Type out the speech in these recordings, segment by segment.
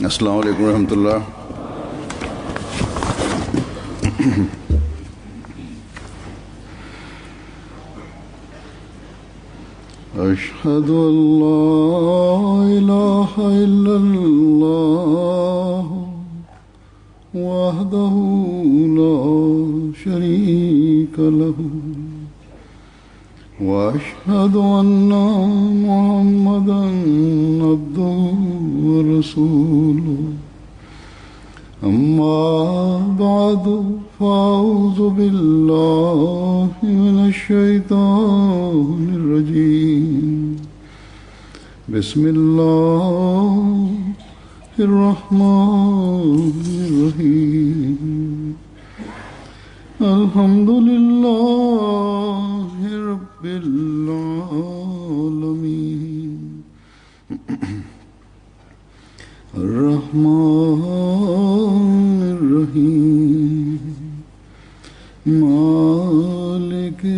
अस्सलाम वालेकुम रहमतुल्लाह। अशहदु अल्ला इलाहा इल्लल्लाह वहदहु ला शरीका लहु वअशहदु अन्ना मुहम्मदन अब्दुहु व रसूलुहु। अम्मा बअदु फ़अऊज़ु बिल्लाहि मिनश शैतानिर रजीम। बिस्मिल्लाहिर रहमानिर रहीम। अल्हम्दुलिल्लाहि रब्बिल आलमीन। अर्रहमानिर रहीम। मालिकि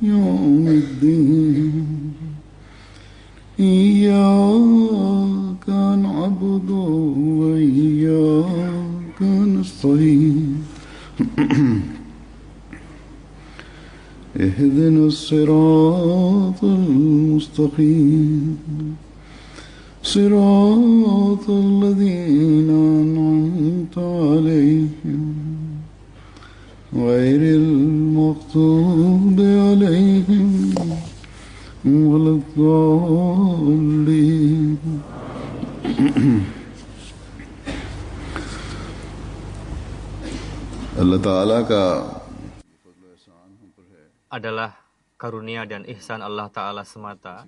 यौमिद्दीन। इय्याका नअबुदु व इय्याका नस्तईन। इहदिनस सिरातल मुस्तक़ीम। सिरातल लज़ीना अनअमता अलैहिम गैरिल मग़ज़ूबि अलैहिम वलद्दाल्लीन। अल्लाह ताला का adalah karunia dan ihsan Allah Ta'ala semata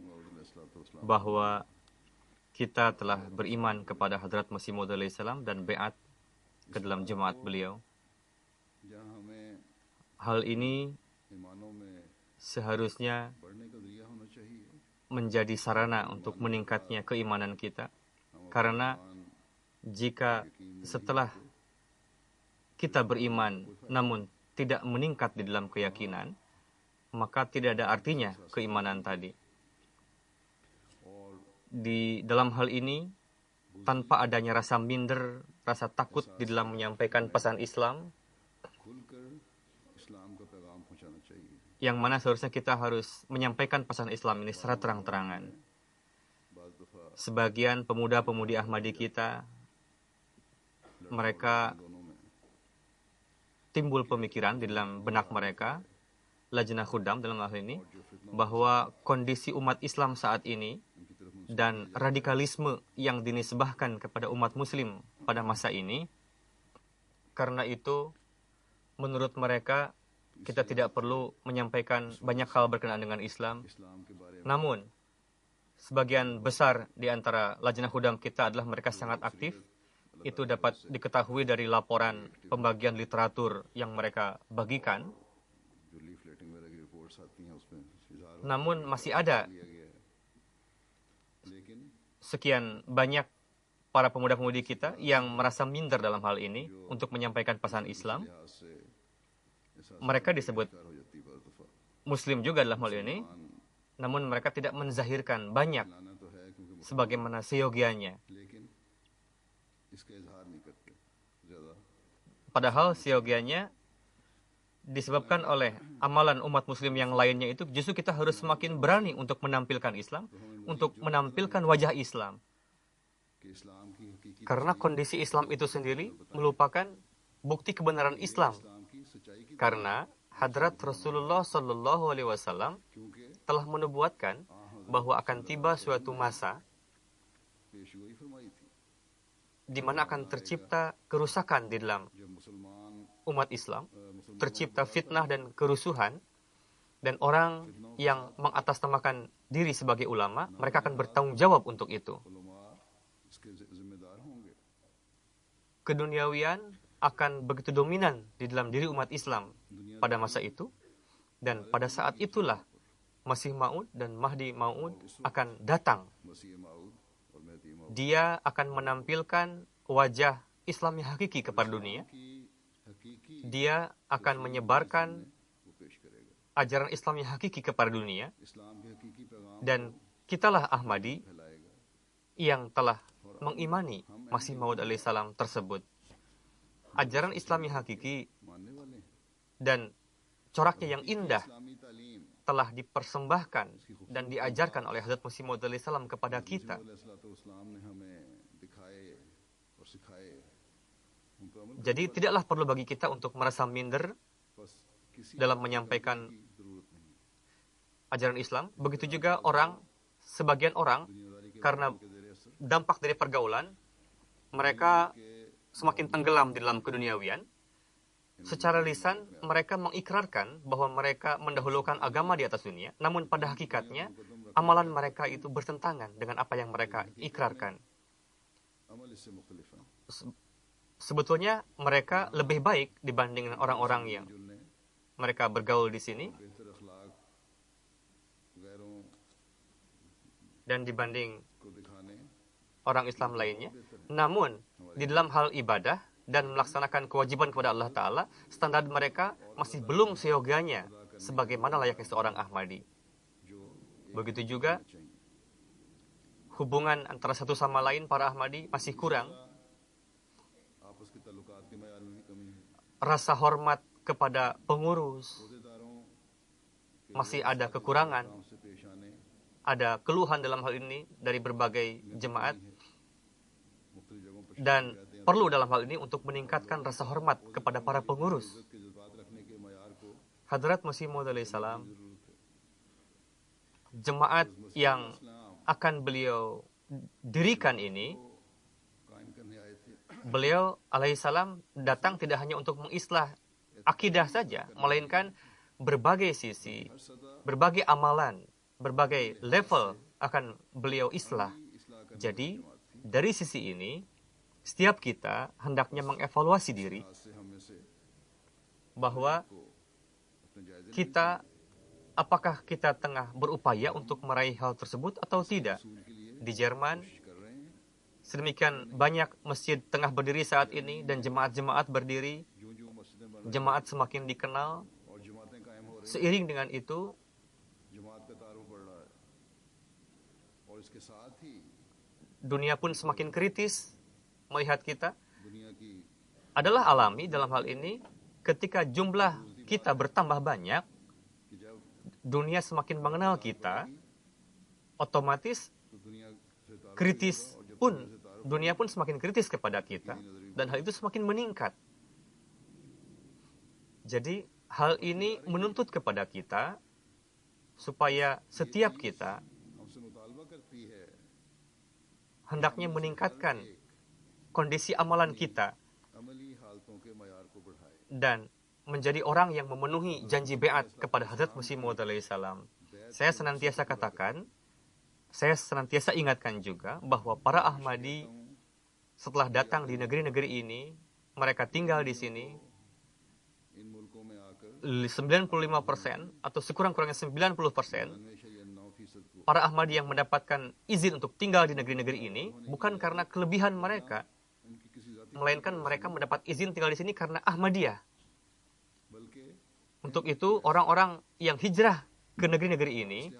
bahwa kita telah beriman kepada Hadrat Masih Maud alaihissalam dan beat ke dalam jemaat beliau. Hal ini seharusnya menjadi sarana untuk meningkatnya keimanan kita, karena jika setelah kita beriman namun tidak meningkat di dalam keyakinan, maka tidak ada artinya keimanan tadi. Di dalam hal ini, tanpa adanya rasa minder, rasa takut di dalam menyampaikan pesan Islam, yang mana seharusnya kita harus menyampaikan pesan Islam ini secara terang-terangan. Sebagian pemuda-pemudi Ahmadi kita, mereka timbul pemikiran di dalam benak mereka, Lajnah Khudam dalam hal ini, bahwa kondisi umat Islam saat ini dan radikalisme yang dinisbahkan kepada umat muslim pada masa ini, karena itu menurut mereka kita tidak perlu menyampaikan banyak hal berkenaan dengan Islam. Namun sebagian besar di antara Lajnah Khudam kita adalah mereka sangat aktif. Itu dapat diketahui dari laporan pembagian literatur yang mereka bagikan. Namun masih ada sekian banyak para pemuda-pemudi kita yang merasa minder dalam hal ini untuk menyampaikan pesan Islam. Mereka disebut Muslim juga dalam hal ini, namun mereka tidak menzahirkan banyak sebagaimana seyogianya. Padahal seyogianya disebabkan oleh amalan umat muslim yang lainnya, itu justru kita harus semakin berani untuk menampilkan Islam, untuk menampilkan wajah Islam. Karena kondisi Islam itu sendiri merupakan bukti kebenaran Islam. Karena Hadrat Rasulullah Sallallahu Alaihi Wasallam telah menubuatkan bahwa akan tiba suatu masa di mana akan tercipta kerusakan di dalam umat Islam, tercipta fitnah dan kerusuhan, dan orang yang mengatasnamakan diri sebagai ulama, mereka akan bertanggung jawab untuk itu. Keduniawian akan begitu dominan di dalam diri umat Islam pada masa itu, dan pada saat itulah Masih Maud dan Mahdi Maud akan datang. Dia akan menampilkan wajah Islam yang hakiki kepada dunia. Dia akan menyebarkan ajaran Islam yang hakiki kepada dunia. Dan kitalah Ahmadi yang telah mengimani Masih Maud alaihissalam tersebut. Ajaran Islam yang hakiki dan coraknya yang indah telah dipersembahkan dan diajarkan oleh Hazrat Masih Maud alaihissalam kepada kita. Jadi tidaklah perlu bagi kita untuk merasa minder dalam menyampaikan ajaran Islam. Begitu juga sebagian orang, karena dampak dari pergaulan, mereka semakin tenggelam di dalam keduniawian. Secara lisan, mereka mengikrarkan bahwa mereka mendahulukan agama di atas dunia, namun pada hakikatnya, amalan mereka itu bertentangan dengan apa yang mereka ikrarkan. Sebetulnya mereka lebih baik dibanding orang-orang yang mereka bergaul di sini, dan dibanding orang Islam lainnya. Namun, di dalam hal ibadah dan melaksanakan kewajiban kepada Allah Ta'ala, standar mereka masih belum seyogianya sebagaimana layaknya seorang Ahmadi. Begitu juga, hubungan antara satu sama lain para Ahmadi masih kurang. Rasa hormat kepada pengurus masih ada kekurangan. Ada keluhan dalam hal ini dari berbagai jemaat, dan perlu dalam hal ini untuk meningkatkan rasa hormat kepada para pengurus. Hadrat Masih Maud alaihissalam, jemaat yang akan beliau dirikan ini, beliau alaihissalam datang tidak hanya untuk mengislah akidah saja, melainkan berbagai sisi, berbagai amalan, berbagai level akan beliau islah. Jadi, dari sisi ini, setiap kita hendaknya mengevaluasi diri bahwa apakah kita tengah berupaya untuk meraih hal tersebut atau tidak. Di Jerman, sedemikian banyak masjid tengah berdiri saat ini dan jemaat-jemaat berdiri. Jemaat semakin dikenal. Seiring dengan itu, dunia pun semakin kritis melihat kita. Adalah alami dalam hal ini, ketika jumlah kita bertambah banyak, dunia semakin mengenal kita, otomatis dunia pun semakin kritis kepada kita, dan hal itu semakin meningkat. Jadi, hal ini menuntut kepada kita supaya setiap kita hendaknya meningkatkan kondisi amalan kita dan menjadi orang yang memenuhi janji beat kepada Hazrat Masih Maud alaihissalam. Saya senantiasa ingatkan juga bahwa para Ahmadi setelah datang di negeri-negeri ini, mereka tinggal di sini, 95% atau sekurang-kurangnya 90% para Ahmadi yang mendapatkan izin untuk tinggal di negeri-negeri ini bukan karena kelebihan mereka, melainkan mereka mendapat izin tinggal di sini karena Ahmadiyah. Untuk itu, orang-orang yang hijrah ke negeri-negeri ini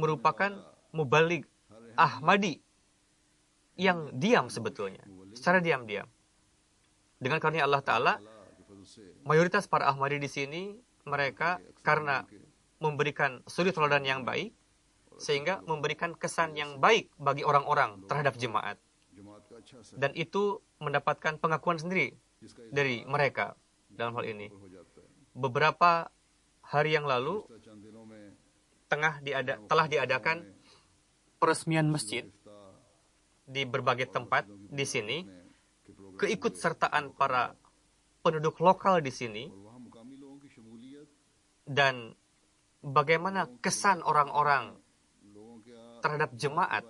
merupakan mubaligh Ahmadi yang diam sebetulnya, secara diam-diam. Dengan karunia Allah Ta'ala, mayoritas para Ahmadi di sini, mereka karena memberikan suri teladan yang baik, sehingga memberikan kesan yang baik bagi orang-orang terhadap jemaat. Dan itu mendapatkan pengakuan sendiri dari mereka dalam hal ini. Beberapa hari yang lalu, telah diadakan peresmian masjid di berbagai tempat di sini. Keikutsertaan para penduduk lokal di sini dan bagaimana kesan orang-orang terhadap jemaat,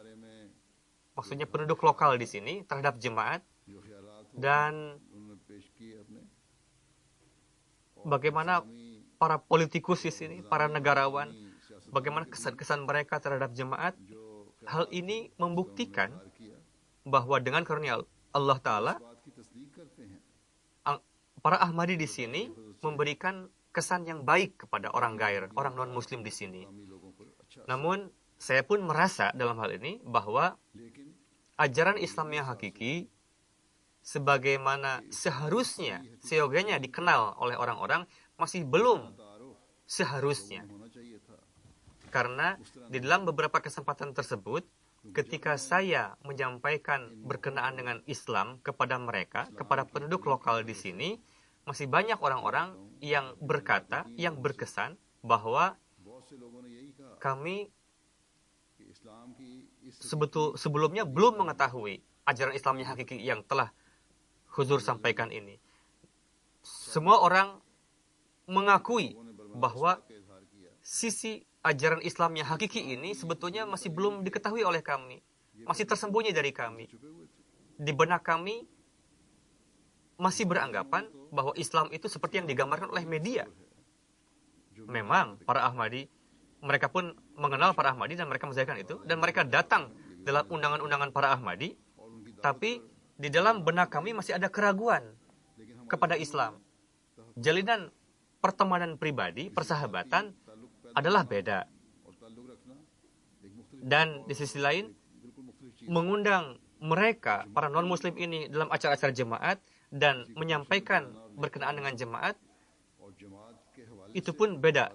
maksudnya penduduk lokal di sini terhadap jemaat, dan bagaimana para politikus di sini, para negarawan, bagaimana kesan-kesan mereka terhadap jemaat. Hal ini membuktikan bahwa dengan karunia Allah Ta'ala, para Ahmadi di sini memberikan kesan yang baik kepada orang gair, orang non-muslim di sini. Namun, saya pun merasa dalam hal ini bahwa ajaran Islam yang hakiki sebagaimana seharusnya, seyogianya dikenal oleh orang-orang masih belum seharusnya. Karena di dalam beberapa kesempatan tersebut, ketika saya menyampaikan berkenaan dengan Islam kepada mereka, kepada penduduk lokal di sini, masih banyak orang-orang yang berkata, yang berkesan bahwa kami sebelumnya belum mengetahui ajaran Islam yang hakiki yang telah Huzur sampaikan ini. Semua orang mengakui bahwa sisi ajaran Islam yang hakiki ini sebetulnya masih belum diketahui oleh kami, masih tersembunyi dari kami. Di benak kami masih beranggapan bahwa Islam itu seperti yang digambarkan oleh media. Memang para Ahmadi, mereka pun mengenal para Ahmadi dan mereka menzayakan itu, dan mereka datang dalam undangan-undangan para Ahmadi, tapi di dalam benak kami masih ada keraguan kepada Islam. Jalinan pertemanan pribadi, persahabatan adalah beda. Dan di sisi lain, mengundang mereka, para non-muslim ini dalam acara-acara jemaat dan menyampaikan berkenaan dengan jemaat, itu pun beda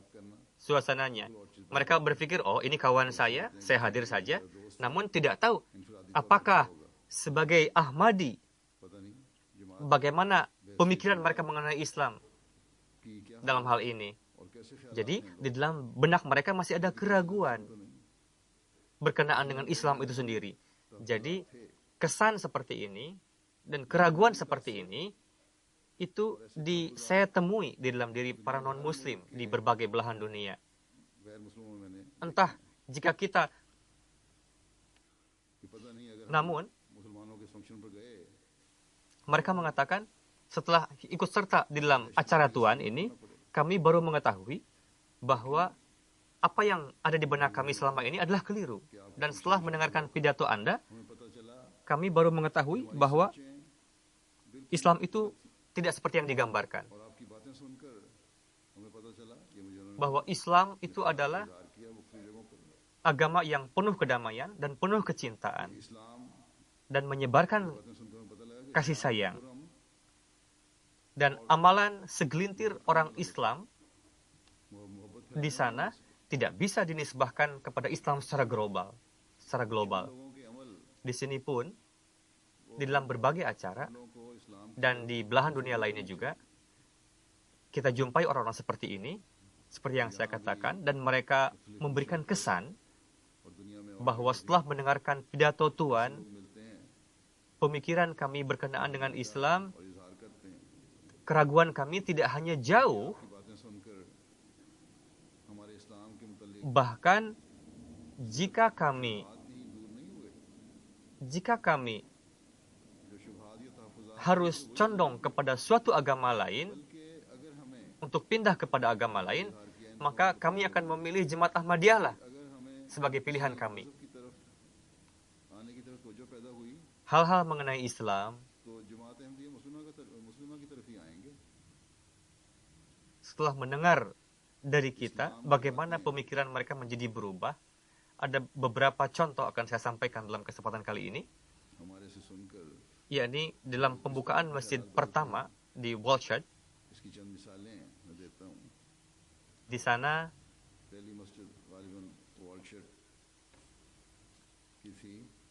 suasananya. Mereka berpikir, oh ini kawan saya hadir saja, namun tidak tahu apakah sebagai Ahmadi, bagaimana pemikiran mereka mengenai Islam dalam hal ini. Jadi, di dalam benak mereka masih ada keraguan berkenaan dengan Islam itu sendiri. Jadi, kesan seperti ini dan keraguan seperti ini, itu saya temui di dalam diri para non-muslim di berbagai belahan dunia. Entah jika kita, namun mereka mengatakan setelah ikut serta di dalam acara Tuhan ini, kami baru mengetahui bahwa apa yang ada di benak kami selama ini adalah keliru. Dan setelah mendengarkan pidato Anda, kami baru mengetahui bahwa Islam itu tidak seperti yang digambarkan. Bahwa Islam itu adalah agama yang penuh kedamaian dan penuh kecintaan dan menyebarkan kasih sayang. Dan amalan segelintir orang Islam di sana tidak bisa dinisbahkan kepada Islam secara global. Di sini pun, di dalam berbagai acara dan di belahan dunia lainnya juga, kita jumpai orang-orang seperti ini, seperti yang saya katakan, dan mereka memberikan kesan bahwa setelah mendengarkan pidato Tuhan, pemikiran kami berkenaan dengan Islam, keraguan kami tidak hanya jauh, bahkan jika kami harus condong kepada suatu agama lain, untuk pindah kepada agama lain, maka kami akan memilih Jemaat Ahmadiyah lah sebagai pilihan kami. Hal-hal mengenai Islam, setelah mendengar dari kita bagaimana pemikiran mereka menjadi berubah, ada beberapa contoh akan saya sampaikan dalam kesempatan kali ini, yakni dalam pembukaan masjid pertama di Walshad. Di sana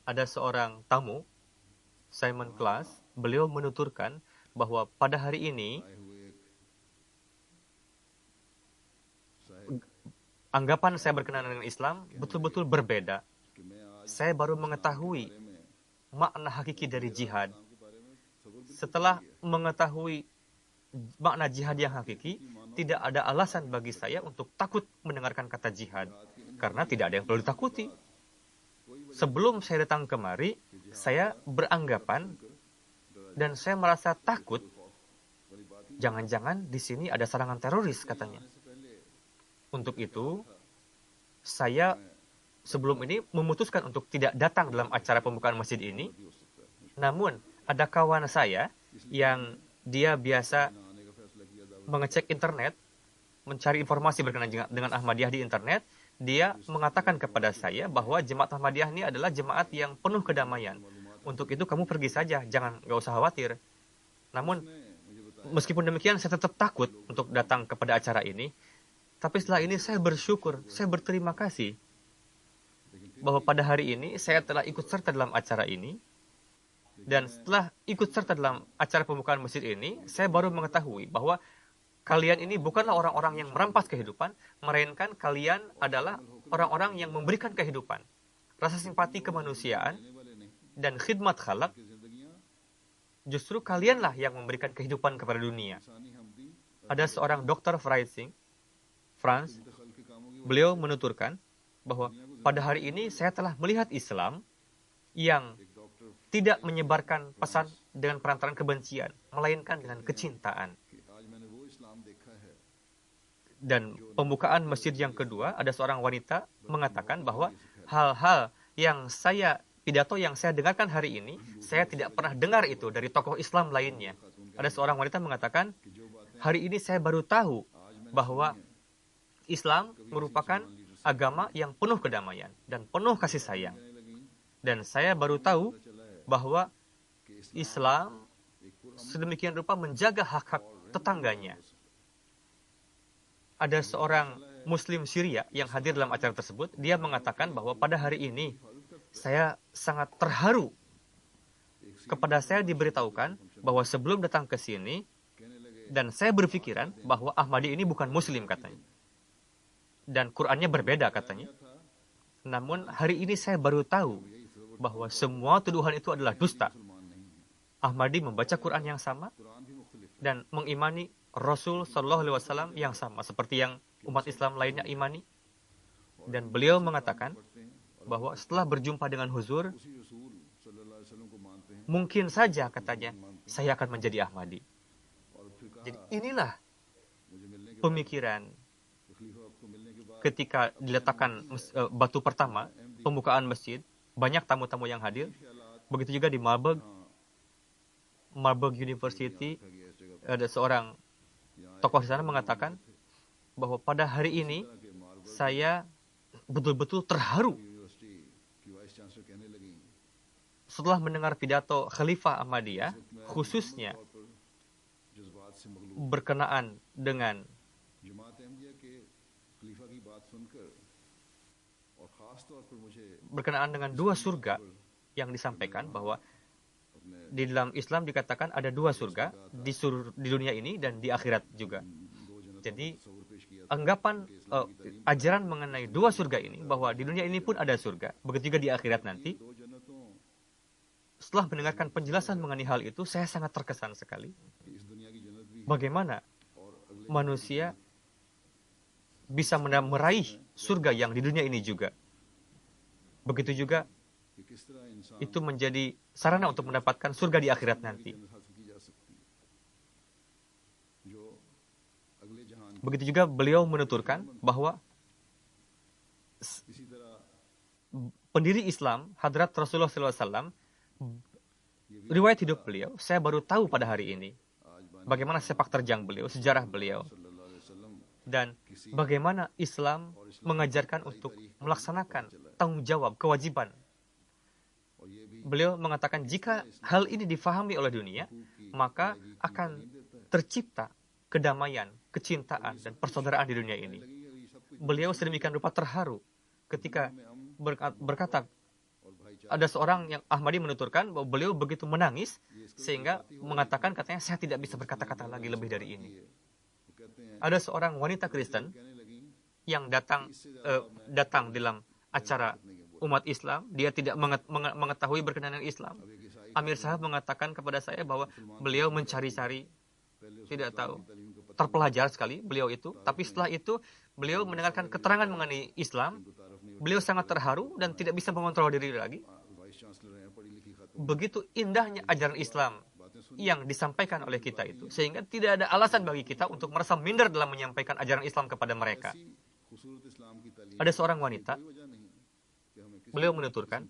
ada seorang tamu, Simon Klaas. Beliau menuturkan bahwa pada hari ini anggapan saya berkenaan dengan Islam betul-betul berbeda. Saya baru mengetahui makna hakiki dari jihad. Setelah mengetahui makna jihad yang hakiki, tidak ada alasan bagi saya untuk takut mendengarkan kata jihad, karena tidak ada yang perlu ditakuti. Sebelum saya datang kemari, saya beranggapan dan saya merasa takut, jangan-jangan di sini ada serangan teroris, katanya. Untuk itu, saya sebelum ini memutuskan untuk tidak datang dalam acara pembukaan masjid ini. Namun, ada kawan saya yang dia biasa mengecek internet, mencari informasi berkenaan dengan Ahmadiyah di internet. Dia mengatakan kepada saya bahwa Jemaat Ahmadiyah ini adalah jemaat yang penuh kedamaian. Untuk itu kamu pergi saja, nggak usah khawatir. Namun, meskipun demikian, saya tetap takut untuk datang kepada acara ini. Tapi setelah ini saya bersyukur, saya berterima kasih bahwa pada hari ini saya telah ikut serta dalam acara ini. Dan setelah ikut serta dalam acara pembukaan masjid ini, saya baru mengetahui bahwa kalian ini bukanlah orang-orang yang merampas kehidupan, melainkan kalian adalah orang-orang yang memberikan kehidupan. Rasa simpati kemanusiaan dan khidmat khalaq, justru kalianlah yang memberikan kehidupan kepada dunia. Ada seorang dokter Franz, beliau menuturkan bahwa pada hari ini saya telah melihat Islam yang tidak menyebarkan pesan dengan perantaran kebencian, melainkan dengan kecintaan. Dan pembukaan masjid yang kedua, ada seorang wanita mengatakan bahwa hal-hal pidato yang saya dengarkan hari ini, saya tidak pernah dengar itu dari tokoh Islam lainnya. Ada seorang wanita mengatakan, hari ini saya baru tahu bahwa Islam merupakan agama yang penuh kedamaian dan penuh kasih sayang. Dan saya baru tahu bahwa Islam sedemikian rupa menjaga hak-hak tetangganya. Ada seorang Muslim Syria yang hadir dalam acara tersebut, dia mengatakan bahwa pada hari ini saya sangat terharu. Kepada saya diberitahukan bahwa sebelum datang ke sini, dan saya berpikiran bahwa Ahmadi ini bukan Muslim katanya. Dan Qur'annya berbeda katanya. Namun hari ini saya baru tahu bahwa semua tuduhan itu adalah dusta. Ahmadi membaca Quran yang sama dan mengimani Rasul Shallallahu Alaihi Wasallam yang sama seperti yang umat Islam lainnya imani. Dan beliau mengatakan bahwa setelah berjumpa dengan Huzur, mungkin saja katanya saya akan menjadi Ahmadi. Jadi inilah pemikiran ketika diletakkan batu pertama pembukaan masjid. Banyak tamu-tamu yang hadir. Begitu juga di Marburg University, ada seorang tokoh di sana mengatakan bahwa pada hari ini saya betul-betul terharu setelah mendengar pidato Khalifah Ahmadiyah, khususnya berkenaan dengan dua surga yang disampaikan, bahwa di dalam Islam dikatakan ada dua surga, di dunia ini dan di akhirat juga. Jadi anggapan ajaran mengenai dua surga ini, bahwa di dunia ini pun ada surga, begitu juga di akhirat nanti. Setelah mendengarkan penjelasan mengenai hal itu, saya sangat terkesan sekali. Bagaimana manusia bisa meraih surga yang di dunia ini juga. Begitu juga itu menjadi sarana untuk mendapatkan surga di akhirat nanti. Begitu juga beliau menuturkan bahwa pendiri Islam, Hadrat Rasulullah SAW, riwayat hidup beliau, saya baru tahu pada hari ini. Bagaimana sepak terjang beliau, sejarah beliau. Dan bagaimana Islam mengajarkan untuk melaksanakan tanggung jawab, kewajiban. Beliau mengatakan jika hal ini difahami oleh dunia, maka akan tercipta kedamaian, kecintaan, dan persaudaraan di dunia ini. Beliau sedemikian rupa terharu ketika berkata, ada seorang yang Ahmadi menuturkan bahwa beliau begitu menangis sehingga mengatakan, katanya, saya tidak bisa berkata-kata lagi lebih dari ini. Ada seorang wanita Kristen yang datang dalam acara umat Islam, dia tidak mengetahui berkenaan dengan Islam. Amir Sahab mengatakan kepada saya bahwa beliau mencari-cari, tidak tahu, terpelajar sekali beliau itu. Tapi setelah itu beliau mendengarkan keterangan mengenai Islam, beliau sangat terharu dan tidak bisa mengontrol diri lagi. Begitu indahnya ajaran Islam yang disampaikan oleh kita itu, sehingga tidak ada alasan bagi kita untuk merasa minder dalam menyampaikan ajaran Islam kepada mereka. Ada seorang wanita, beliau menuturkan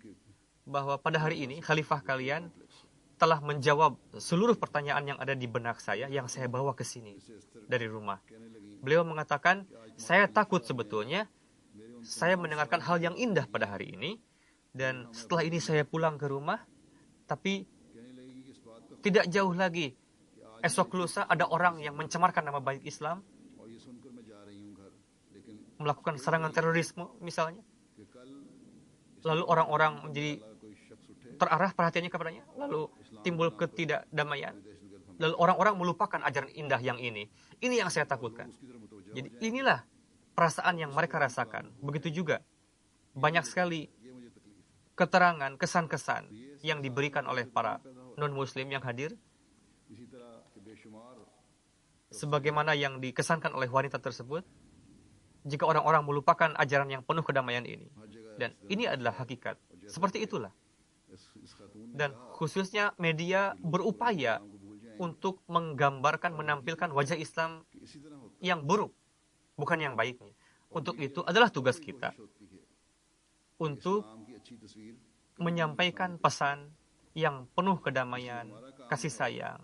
bahwa pada hari ini khalifah kalian telah menjawab seluruh pertanyaan yang ada di benak saya yang saya bawa ke sini dari rumah. Beliau mengatakan, saya takut sebetulnya saya mendengarkan hal yang indah pada hari ini, dan setelah ini saya pulang ke rumah, Tapi tidak jauh lagi, esok lusa ada orang yang mencemarkan nama baik Islam, melakukan serangan terorisme misalnya. Lalu orang-orang menjadi terarah perhatiannya kepadanya, lalu timbul ketidakdamaian. Lalu orang-orang melupakan ajaran indah yang ini. Ini yang saya takutkan. Jadi inilah perasaan yang mereka rasakan. Begitu juga banyak sekali keterangan, kesan-kesan yang diberikan oleh para non-muslim yang hadir, sebagaimana yang dikesankan oleh wanita tersebut, jika orang-orang melupakan ajaran yang penuh kedamaian ini. Dan ini adalah hakikat. Seperti itulah. Dan khususnya media berupaya untuk menggambarkan, menampilkan wajah Islam yang buruk, bukan yang baiknya. Untuk itu adalah tugas kita untuk menyampaikan pesan yang penuh kedamaian, kasih sayang,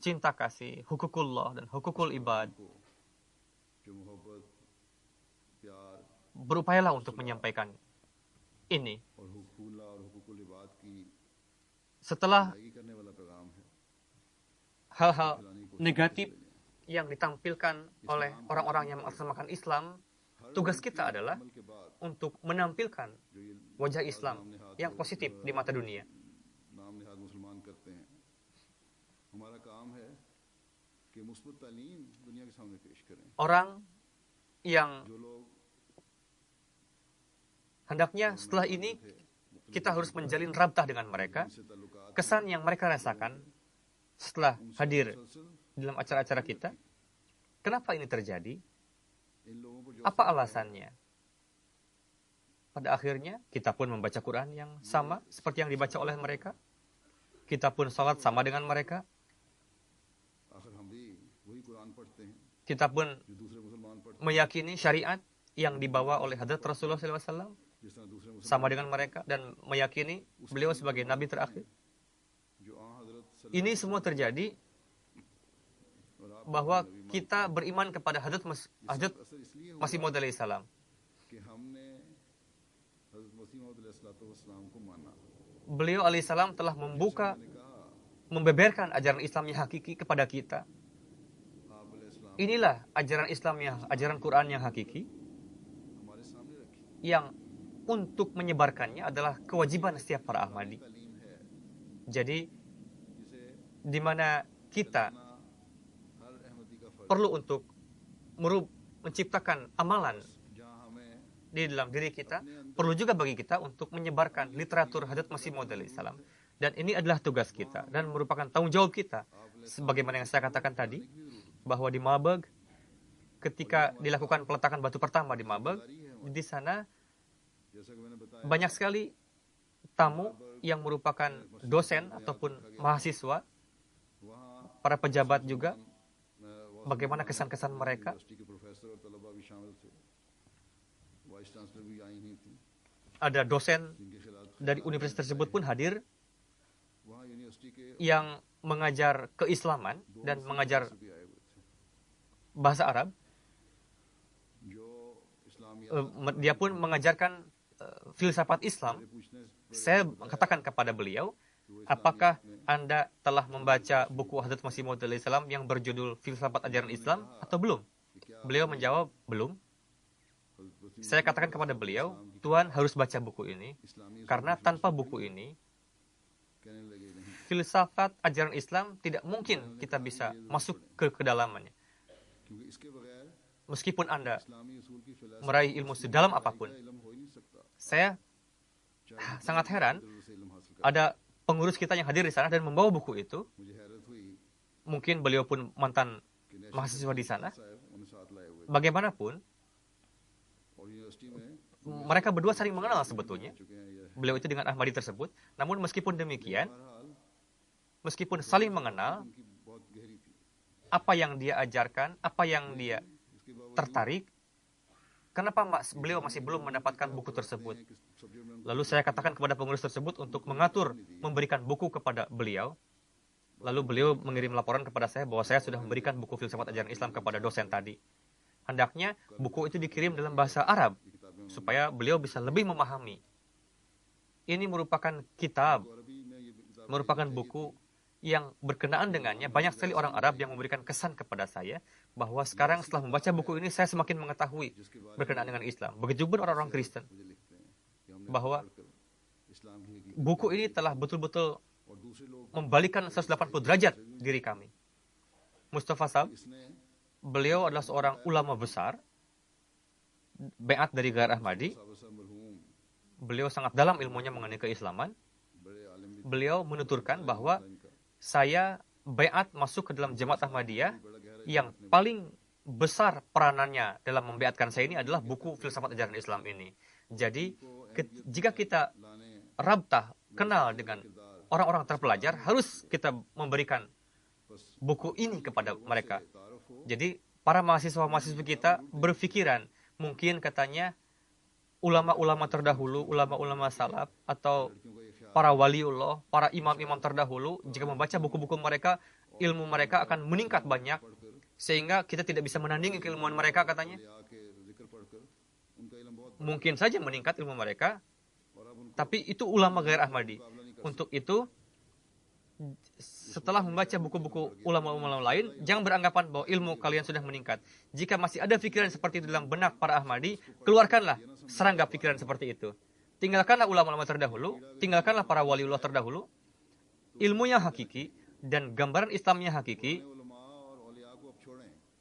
cinta kasih, hukukullah dan hukukul ibad. Berupayalah untuk menyampaikan ini. Setelah hal-hal negatif yang ditampilkan oleh orang-orang yang mengatasnamakan Islam, tugas kita adalah untuk menampilkan wajah Islam yang positif di mata dunia. Orang yang hendaknya setelah ini kita harus menjalin rabtah dengan mereka. Kesan yang mereka rasakan setelah hadir dalam acara-acara kita, kenapa ini terjadi? Apa alasannya? Pada akhirnya, kita pun membaca Quran yang sama seperti yang dibaca oleh mereka. Kita pun salat sama dengan mereka. Kita pun meyakini syariat yang dibawa oleh Hadrat Rasulullah SAW sama dengan mereka dan meyakini beliau sebagai Nabi terakhir. Ini semua terjadi bahwa kita beriman kepada Hadrat Masih Maud alaihi salam. Beliau alaihissalam telah membeberkan ajaran Islam yang hakiki kepada kita. Inilah ajaran Islam yang, ajaran Quran yang hakiki, yang untuk menyebarkannya adalah kewajiban setiap para Ahmadi. Jadi, di mana kita perlu untuk menciptakan amalan di dalam diri kita, perlu juga bagi kita untuk menyebarkan literatur Hadrat Masih Maud alaihi salam. Dan ini adalah tugas kita dan merupakan tanggung jawab kita. Sebagaimana yang saya katakan tadi, bahwa di Marburg, ketika dilakukan peletakan batu pertama di Marburg, di sana banyak sekali tamu yang merupakan dosen ataupun mahasiswa, para pejabat juga, bagaimana kesan-kesan mereka. Ada dosen dari universitas tersebut pun hadir yang mengajar keislaman dan mengajar bahasa Arab. Dia pun mengajarkan filsafat Islam. Saya katakan kepada beliau, apakah Anda telah membaca buku Hadrat Masih Maud alaihi salam yang berjudul Filsafat Ajaran Islam atau belum? Beliau menjawab, belum. Saya katakan kepada beliau, Tuhan harus baca buku ini, karena tanpa buku ini, filsafat ajaran Islam tidak mungkin kita bisa masuk ke kedalamannya. Meskipun Anda meraih ilmu sedalam apapun. Saya sangat heran, ada pengurus kita yang hadir di sana dan membawa buku itu. Mungkin beliau pun mantan mahasiswa di sana. Bagaimanapun, mereka berdua saling mengenal sebetulnya. Beliau itu dengan Ahmadi tersebut. Namun meskipun demikian, meskipun saling mengenal, apa yang dia ajarkan, apa yang dia tertarik, kenapa beliau masih belum mendapatkan buku tersebut? Lalu saya katakan kepada pengurus tersebut untuk mengatur, memberikan buku kepada beliau. Lalu beliau mengirim laporan kepada saya bahwa saya sudah memberikan buku filsafat ajaran Islam kepada dosen tadi. Hendaknya buku itu dikirim dalam bahasa Arab, supaya beliau bisa lebih memahami. Ini merupakan kitab merupakan buku yang berkenaan dengannya. Banyak sekali orang Arab yang memberikan kesan kepada saya bahwa sekarang setelah membaca buku ini saya semakin mengetahui berkenaan dengan Islam. Begitu pun orang-orang Kristen, bahwa buku ini telah betul-betul membalikan 180 derajat diri kami. Mustafa Sab, beliau adalah seorang ulama besar, Bai'at dari Ghair Ahmadi. Beliau sangat dalam ilmunya mengenai keislaman. Beliau menuturkan bahwa saya bai'at masuk ke dalam Jemaat Ahmadiyah, yang paling besar peranannya dalam membaiatkan saya ini adalah buku Filsafat Ajaran Islam ini. Jadi, jika kita rabtah, kenal dengan orang-orang terpelajar, harus kita memberikan buku ini kepada mereka. Jadi, para mahasiswa-mahasiswa kita berpikiran, mungkin katanya, ulama-ulama terdahulu, ulama-ulama salaf, atau para waliullah, para imam-imam terdahulu, jika membaca buku-buku mereka, ilmu mereka akan meningkat banyak, sehingga kita tidak bisa menandingi keilmuan mereka, katanya. Mungkin saja meningkat ilmu mereka, tapi itu ulama Ghair Ahmadi. Untuk itu, setelah membaca buku-buku ulama-ulama lain, jangan beranggapan bahwa ilmu kalian sudah meningkat. Jika masih ada pikiran seperti itu dalam benak para Ahmadi, keluarkanlah serangga pikiran seperti itu. Tinggalkanlah ulama-ulama terdahulu, tinggalkanlah para waliullah terdahulu, ilmu yang hakiki dan gambaran Islamnya hakiki,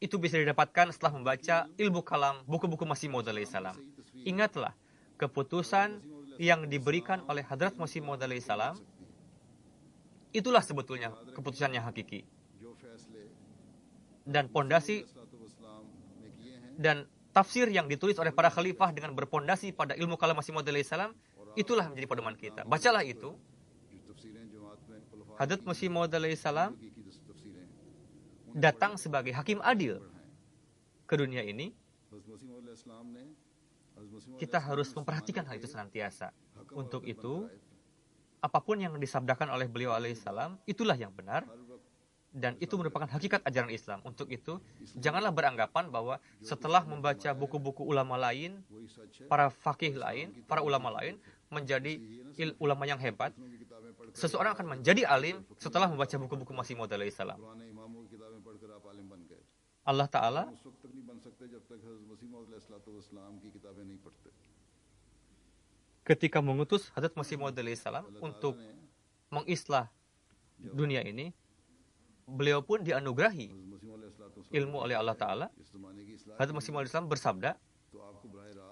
itu bisa didapatkan setelah membaca ilmu kalam, buku-buku Masih Maud alaihissalam. Ingatlah, keputusan yang diberikan oleh Hadrat Masih Maud alaihissalam, itulah sebetulnya keputusan yang hakiki. Dan pondasi dan tafsir yang ditulis oleh para khalifah dengan berpondasi pada ilmu kalam Masih Maud alaihissalam, itulah menjadi pedoman kita. Bacalah itu. Hadrat Masih Maud alaihissalam datang sebagai hakim adil ke dunia ini. Kita harus memperhatikan hal itu senantiasa. Untuk itu, apapun yang disabdakan oleh beliau alaihissalam, itulah yang benar. Dan itu merupakan hakikat ajaran Islam. Untuk itu, janganlah beranggapan bahwa setelah membaca buku-buku ulama lain, para fakih lain, para ulama lain, menjadi ulama yang hebat. Seseorang akan menjadi alim setelah membaca buku-buku Masih Maud alaihissalam. Allah Ta'ala ketika mengutus Hadrat Masih Maud alaihissalam untuk mengislah dunia ini, beliau pun dianugerahi ilmu oleh Allah Ta'ala. Hadrat Masih Maud alaihissalam bersabda,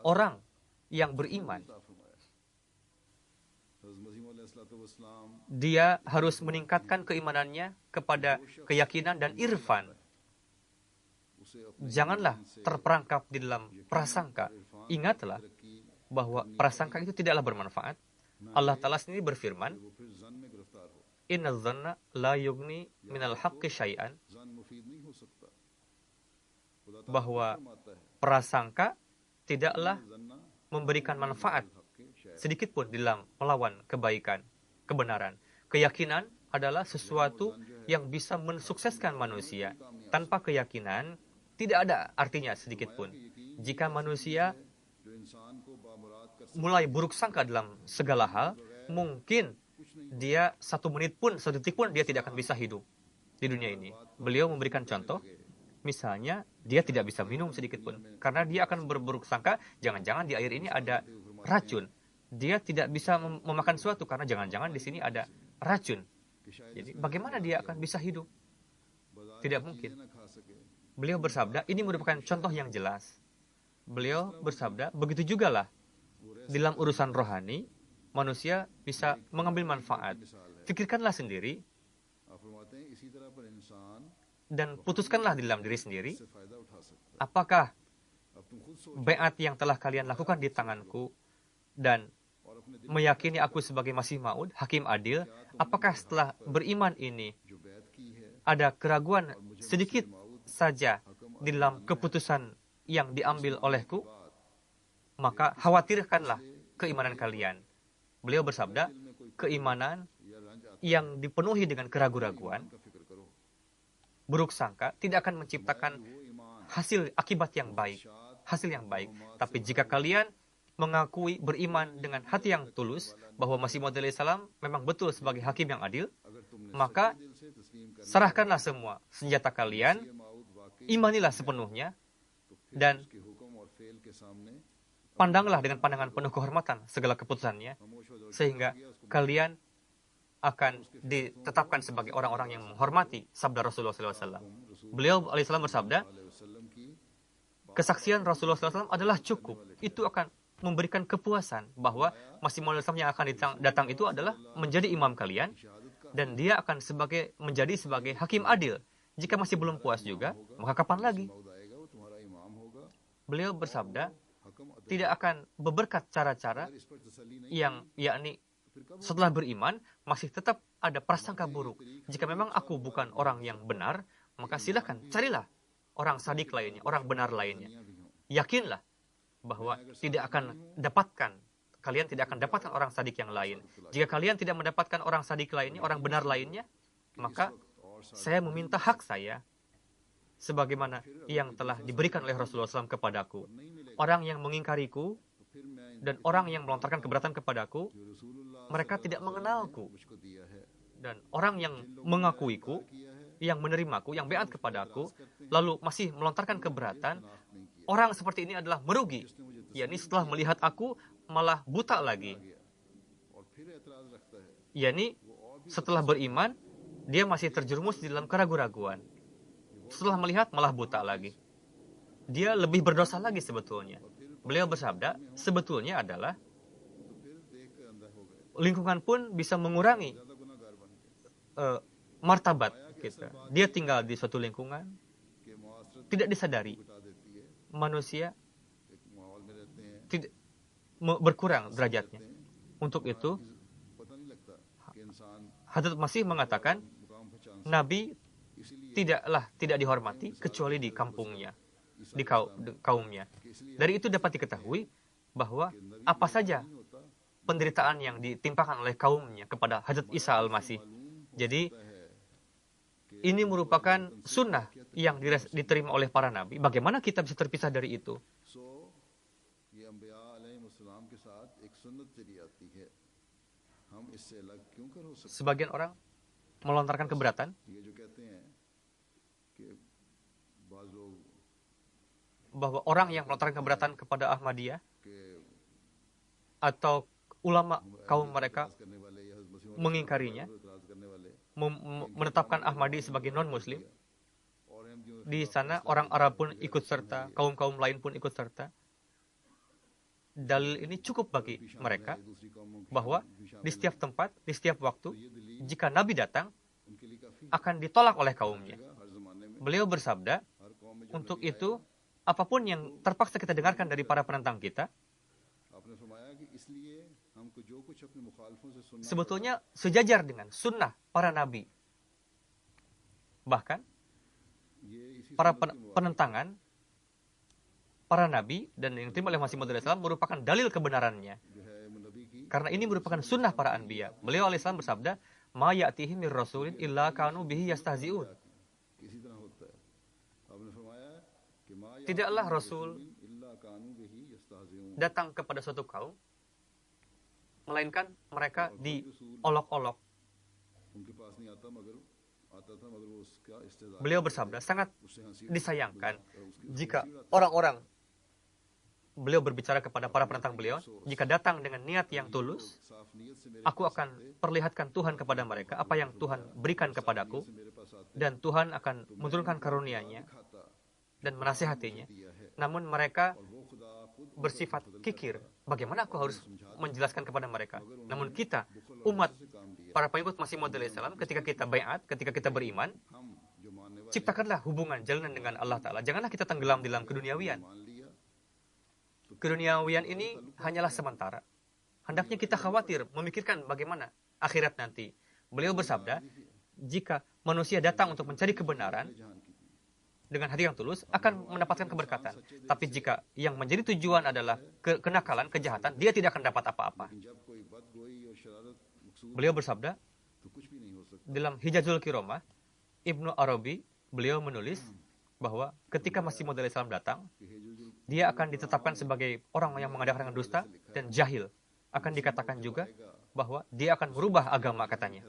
orang yang beriman, dia harus meningkatkan keimanannya kepada keyakinan dan irfan. Janganlah terperangkap di dalam prasangka. Ingatlah bahwa prasangka itu tidaklah bermanfaat. Allah Ta'ala sendiri berfirman, Inna dhanna la yugni minal haqqi syai'an, bahwa prasangka tidaklah memberikan manfaat sedikit pun dalam melawan kebaikan, kebenaran. Keyakinan adalah sesuatu yang bisa mensukseskan manusia. Tanpa keyakinan, tidak ada artinya sedikit pun. Jika manusia mulai buruk sangka dalam segala hal, mungkin dia 1 menit pun, 1 detik pun, dia tidak akan bisa hidup di dunia ini. Beliau memberikan contoh, misalnya, dia tidak bisa minum sedikit pun. Karena dia akan berburuk sangka, jangan-jangan di air ini ada racun. Dia tidak bisa memakan sesuatu, karena jangan-jangan di sini ada racun. Jadi, bagaimana dia akan bisa hidup? Tidak mungkin. Beliau bersabda, ini merupakan contoh yang jelas. Beliau bersabda, begitu juga lah, dalam urusan rohani, manusia bisa mengambil manfaat. Fikirkanlah sendiri, dan putuskanlah di dalam diri sendiri, apakah bai'at yang telah kalian lakukan di tanganku, dan meyakini aku sebagai Masih Maud, hakim adil, apakah setelah beriman ini, ada keraguan sedikit saja di dalam keputusan yang diambil olehku, maka khawatirkanlah keimanan kalian. Beliau bersabda, keimanan yang dipenuhi dengan keraguan-raguan, buruk sangka, tidak akan menciptakan hasil akibat yang baik, hasil yang baik. Tapi jika kalian mengakui beriman dengan hati yang tulus bahwa Masih Maud salam memang betul sebagai hakim yang adil, maka serahkanlah semua senjata kalian, imanilah sepenuhnya, dan pandanglah dengan pandangan penuh kehormatan segala keputusannya, sehingga kalian akan ditetapkan sebagai orang-orang yang menghormati sabda Rasulullah SAW. Beliau alaihissalam bersabda, kesaksian Rasulullah SAW adalah cukup. Itu akan memberikan kepuasan bahwa Masih Maud yang akan datang itu adalah menjadi imam kalian, dan dia akan menjadi sebagai hakim adil. Jika masih belum puas juga, maka kapan lagi? Beliau bersabda, tidak akan berberkat cara-cara yang yakni setelah beriman masih tetap ada prasangka buruk. Jika memang aku bukan orang yang benar, maka silakan carilah orang sadik lainnya, orang benar lainnya. Yakinlah bahwa kalian tidak akan dapatkan orang sadik yang lain. Jika kalian tidak mendapatkan orang sadik lainnya, orang benar lainnya, maka saya meminta hak saya sebagaimana yang telah diberikan oleh Rasulullah SAW kepadaku. Orang yang mengingkariku dan orang yang melontarkan keberatan kepadaku, mereka tidak mengenalku. Dan orang yang mengakuiku, yang menerimaku, yang beat kepadaku, lalu masih melontarkan keberatan, orang seperti ini adalah merugi. yakni setelah melihat aku malah buta lagi. yakni setelah beriman, dia masih terjerumus di dalam keraguan-raguan. Setelah melihat malah buta lagi. Dia lebih berdosa lagi sebetulnya. Beliau bersabda, sebetulnya adalah lingkungan pun bisa mengurangi martabat kita. Dia tinggal di suatu lingkungan, tidak disadari. Manusia tidak berkurang derajatnya. Untuk itu, Hadrat Masih mengatakan, Nabi tidak dihormati kecuali di kampungnya, di kaumnya. Dari itu dapat diketahui bahwa apa saja penderitaan yang ditimpakan oleh kaumnya kepada Hadrat Isa Al-Masih. Jadi, ini merupakan sunnah yang diterima oleh para nabi. Bagaimana kita bisa terpisah dari itu? Sebagian orang melontarkan keberatan bahwa orang yang melontarkan keberatan kepada Ahmadiyah atau ulama kaum mereka mengingkarinya, menetapkan Ahmadi sebagai non-muslim. Di sana orang Arab pun ikut serta, kaum-kaum lain pun ikut serta. Dalil ini cukup bagi mereka bahwa di setiap tempat, di setiap waktu, jika Nabi datang, akan ditolak oleh kaumnya. Beliau bersabda, untuk itu, apapun yang terpaksa kita dengarkan dari para penentang kita, sebetulnya sejajar dengan sunnah para nabi. Bahkan, para penentangan para nabi dan yang diterima oleh Masih Maud alaihissalam merupakan dalil kebenarannya. Karena ini merupakan sunnah para anbiya. Beliau alaihissalam bersabda, "Ma ya'tihim mir rasulin illa kanu bihi yastahzi'un." Tidaklah Rasul datang kepada suatu kaum, melainkan mereka diolok-olok. Beliau bersabda, sangat disayangkan jika orang-orang, beliau berbicara kepada para penentang beliau, jika datang dengan niat yang tulus, aku akan perlihatkan Tuhan kepada mereka, apa yang Tuhan berikan kepadaku, dan Tuhan akan menurunkan karunia-Nya dan menasihatinya. Namun mereka bersifat kikir. Bagaimana aku harus menjelaskan kepada mereka? Namun kita, umat, para pengikut Masih Maud alaihissalam, ketika kita baiat, ketika kita beriman, ciptakanlah hubungan, jalanan dengan Allah Ta'ala. Janganlah kita tenggelam di dalam keduniawian. Keduniawian ini hanyalah sementara. Hendaknya kita khawatir, memikirkan bagaimana akhirat nanti. Beliau bersabda, jika manusia datang untuk mencari kebenaran, dengan hati yang tulus, akan mendapatkan keberkatan. Tapi jika yang menjadi tujuan adalah kenakalan, kejahatan, dia tidak akan dapat apa-apa. Beliau bersabda, dalam Hijazul Kiromah, Ibnu Arabi, beliau menulis bahwa ketika Masih Maud alaihissalam datang, dia akan ditetapkan sebagai orang yang mengadakan dusta dan jahil. Akan dikatakan juga bahwa dia akan merubah agama katanya.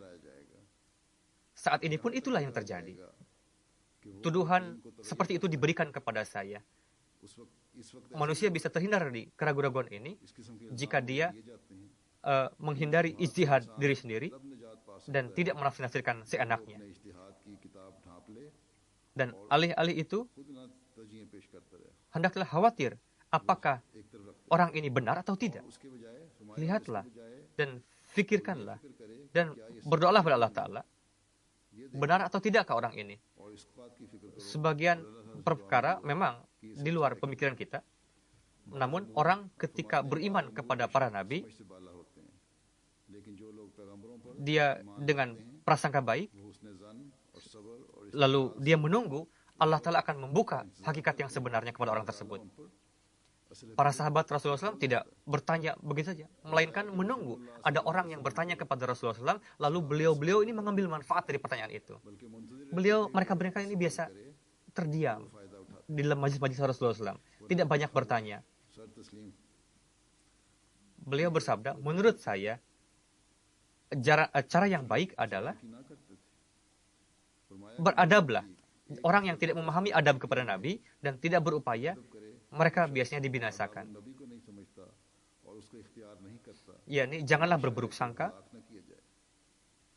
Saat ini pun itulah yang terjadi. Tuduhan seperti itu diberikan kepada saya. Manusia bisa terhindar dari keraguan-keraguan ini jika dia menghindari ijtihad diri sendiri dan tidak menafsirkan seenaknya. Dan alih-alih itu, hendaklah khawatir apakah orang ini benar atau tidak. Lihatlah dan fikirkanlah dan berdoalah kepada Allah Ta'ala. Benar atau tidakkah orang ini? Sebagian perkara memang di luar pemikiran kita. Namun orang ketika beriman kepada para nabi, dia dengan prasangka baik, lalu dia menunggu, Allah Ta'ala akan membuka hakikat yang sebenarnya kepada orang tersebut. Para sahabat Rasulullah SAW tidak bertanya begitu saja, melainkan menunggu. Ada orang yang bertanya kepada Rasulullah SAW, lalu beliau ini mengambil manfaat dari pertanyaan itu. Mereka ini biasa terdiam di dalam majlis-majlis Rasulullah SAW, tidak banyak bertanya. Beliau bersabda, menurut saya, cara yang baik adalah beradablah. Orang yang tidak memahami adab kepada Nabi dan tidak berupaya, mereka biasanya dibinasakan. Yakni janganlah berburuk sangka,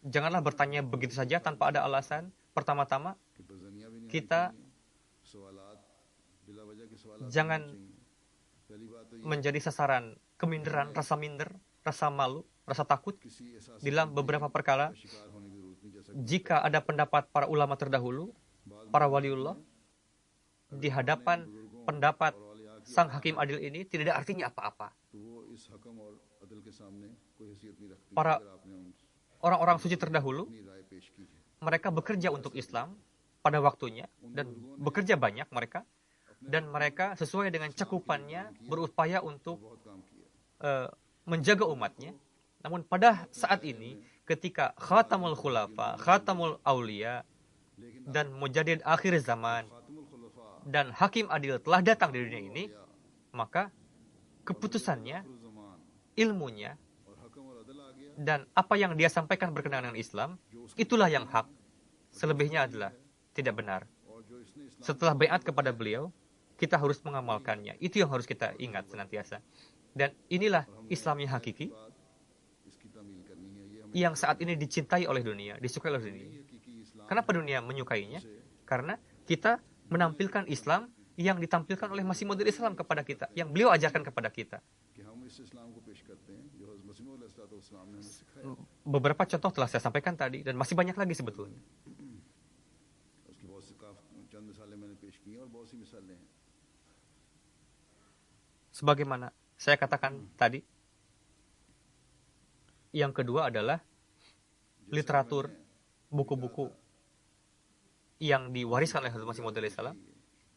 janganlah bertanya begitu saja tanpa ada alasan. Pertama-tama, kita jangan menjadi sasaran keminderan, rasa minder, rasa malu, rasa takut dalam beberapa perkara. Jika ada pendapat para ulama terdahulu, para waliullah, di hadapan pendapat sang hakim adil ini tidak ada artinya apa-apa. Para orang-orang suci terdahulu, mereka bekerja untuk Islam pada waktunya dan bekerja banyak mereka, dan mereka sesuai dengan cakupannya berupaya untuk menjaga umatnya. Namun pada saat ini, ketika khatamul khulafa, khatamul aulia, dan mujadid akhir zaman, dan hakim adil telah datang di dunia ini, maka keputusannya, ilmunya, dan apa yang dia sampaikan berkenaan dengan Islam, itulah yang hak. Selebihnya adalah tidak benar. Setelah baiat kepada beliau, kita harus mengamalkannya. Itu yang harus kita ingat senantiasa. Dan inilah Islam yang hakiki, yang saat ini dicintai oleh dunia, disukai oleh dunia. Kenapa dunia menyukainya? Karena kita menampilkan Islam yang ditampilkan oleh Masih Maud Islam kepada kita, yang beliau ajarkan kepada kita. Beberapa contoh telah saya sampaikan tadi, dan masih banyak lagi sebetulnya. Sebagaimana saya katakan tadi, yang kedua adalah literatur, buku-buku yang diwariskan oleh Hazrat Masih Maud Islam.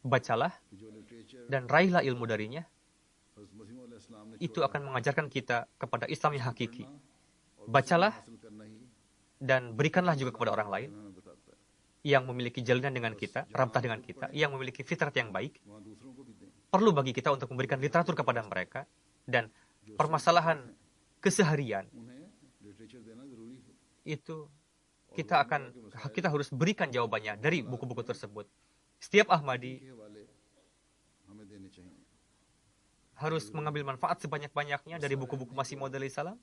Bacalah dan raihlah ilmu darinya. Itu akan mengajarkan kita kepada Islam yang hakiki. Bacalah dan berikanlah juga kepada orang lain yang memiliki jalinan dengan kita, rabtah dengan kita, yang memiliki fitrat yang baik. Perlu bagi kita untuk memberikan literatur kepada mereka, dan permasalahan keseharian itu kita harus berikan jawabannya dari buku-buku tersebut. Setiap Ahmadi harus mengambil manfaat sebanyak-banyaknya dari buku-buku Masih Maud Salam,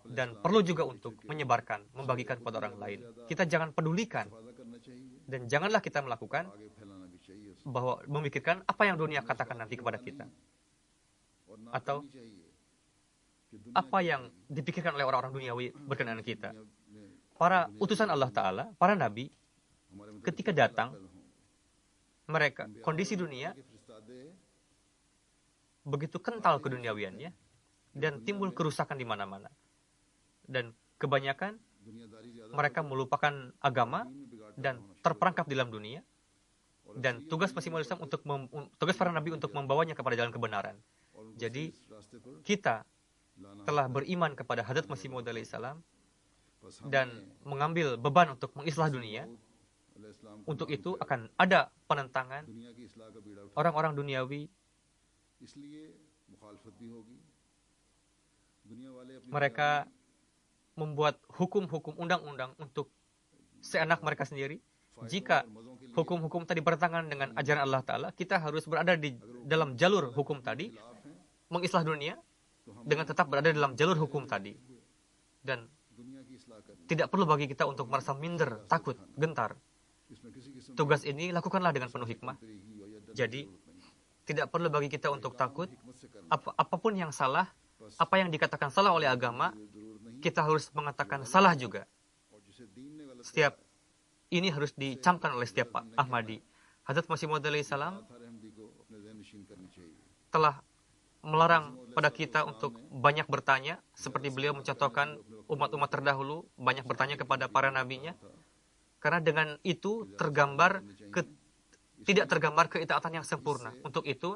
dan perlu juga untuk menyebarkan, membagikan kepada orang lain. Kita jangan pedulikan, dan janganlah kita melakukan bahwa memikirkan apa yang dunia katakan nanti kepada kita, atau apa yang dipikirkan oleh orang-orang duniawi berkenaan kita. Para utusan Allah Ta'ala, para nabi, ketika datang, mereka, kondisi dunia begitu kental keduniawiannya, dan timbul kerusakan di mana-mana. Dan kebanyakan mereka melupakan agama dan terperangkap di dalam dunia. Dan tugas Masih Maud Islam tugas para nabi untuk membawanya kepada jalan kebenaran. Jadi kita telah beriman kepada Hadrat Masih Maud Salam dan mengambil beban untuk mengislah dunia. Untuk itu akan ada penentangan orang-orang duniawi इसलिए मुखालफत भी होगी दुनिया वाले अपनी Mereka membuat hukum-hukum undang-undang untuk seenak mereka sendiri. Jika hukum-hukum tadi bertentangan dengan ajaran Allah Ta'ala, kita harus berada di dalam jalur hukum tadi, mengislah dunia, dengan tetap berada dalam jalur hukum tadi. Dan दुनिया की इस्लाह करनी tidak perlu bagi kita untuk merasa minder, takut, gentar. इसमें किसी किस्म Tugas ini lakukanlah dengan penuh hikmah. तरीकी और या डर Jadi, tidak perlu bagi kita untuk takut. हिकमत से करना Apapun yang salah, apa yang dikatakan salah oleh agama, जरूरत नहीं kita harus mengatakan salah juga. और जिसे दीन ने गलत Setiap ini harus dicamkan oleh setiap Ahmadi. Hazrat Masih Maud alaihi salam था रहमदी को अपने ज़हन नशीन करनी चाहिए telah melarang pada kita untuk banyak bertanya, seperti beliau mencontohkan umat-umat terdahulu banyak bertanya kepada para nabinya, karena dengan itu tidak tergambar keitaatan yang sempurna. Untuk itu,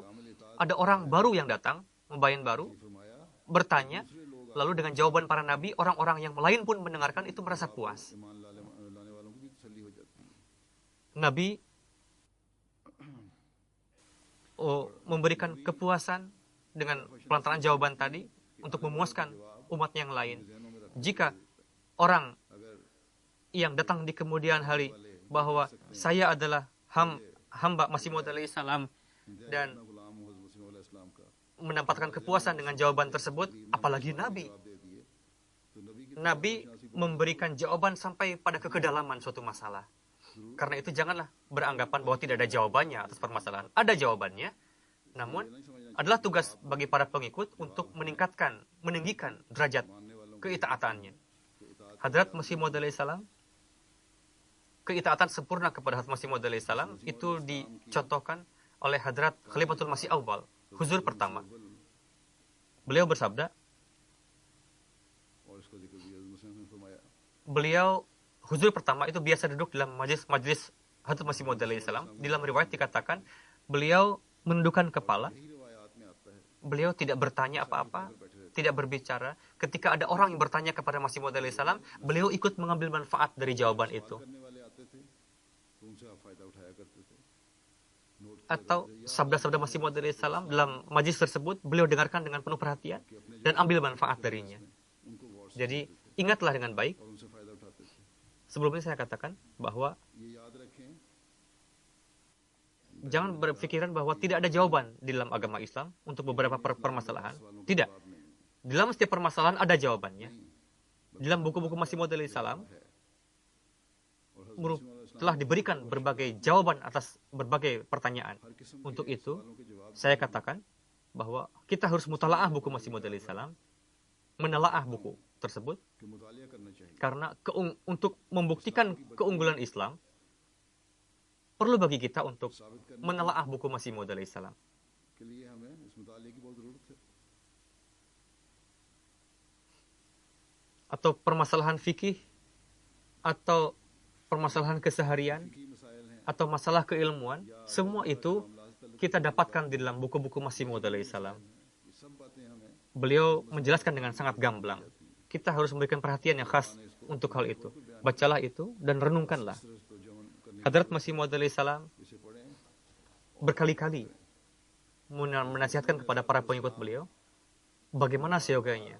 ada orang baru yang datang, membayan baru, फरमाया bertanya, lalu dengan jawaban para nabi, orang-orang yang lain pun mendengarkan itu merasa puas. ईमान लाने वालों को भी तसल्ली हो जाती है Nabi memberikan kepuasan dengan pelantaran jawaban tadi untuk memuaskan umat yang lain. Jika orang yang datang di kemudian hari bahwa saya adalah hamba Masih Maud alaihi salam dan गुलाम हज़रत मसीह मौला इस्लाम का mendapatkan kepuasan dengan jawaban tersebut, apalagi Nabi. जवाब दे दिए तो नबी की Nabi memberikan jawaban sampai pada kedalaman suatu masalah. Karena itu janganlah beranggapan bahwa tidak ada jawabannya atas permasalahan. Ada jawabannya, namun adalah tugas bagi para pengikut untuk meninggikan derajat keitaatannya. Hadrat Masih Maud alaihi salam, keitaatan sempurna kepada Hadrat Masih Maud alaihi salam itu dicontohkan oleh Hadrat Khalifatul Masih Awal, huzur pertama. Beliau bersabda, और इसका जिक्र भी हज़रत मसीह ने फरमाया beliau huzur pertama itu biasa duduk dalam majlis Hadrat Masih Maud alaihi salam. Di dalam riwayat dikatakan beliau menundukkan kepala, यही रिवायात में आता है beliau tidak bertanya apa-apa, tidak berbicara. Ketika ada orang yang bertanya kepada Masih Maud alaihi salam, beliau ikut mengambil manfaat dari jawaban itu. करने वाले आते थे तो उनसे आप फायदा उठाया करते थे note Atau sabda-sabda Masih Maud alaihi salam dalam majlis tersebut beliau dengarkan dengan penuh perhatian dan ambil manfaat darinya. उनको गौर से Jadi ingatlah dengan baik. और उनसे फायदा उठाते थे Sebelumnya saya katakan bahwa ये याद रखें jangan berpikiran bahwa tidak ada jawaban di dalam agama Islam untuk beberapa permasalahan. Tidak. Di dalam setiap permasalahan ada jawabannya. Di dalam buku-buku Masih Maud alaihi salam telah diberikan berbagai jawaban atas berbagai pertanyaan. Untuk itu, saya katakan bahwa kita harus mutalaah buku Masih Maud alaihi salam, menelaah buku tersebut, कि मुतालिया करना चाहिए karena untuk membuktikan keunggulan Islam, perlu bagi kita untuk साबित करने menelaah buku Masih Maud alaihi salam. के लिए हमें इस मुतालिया की बहुत ज़रूरत है Atau permasalahan fikih, atau permasalahan keseharian, की मसाइल हैं atau masalah keilmuan, semua itu kita dapatkan di dalam buku-buku Masih Maud alaihi salam. ये सब बातें हमें Beliau menjelaskan dengan sangat gamblang. Kita harus memberikan perhatian yang khas untuk hal itu. Bacalah itu dan renungkanlah. तर्जुमा करने Hadrat Masih Maud alaihi salam इसे पढ़ें berkali-kali menasihatkan kepada para pengikut beliau bagaimana seyogianya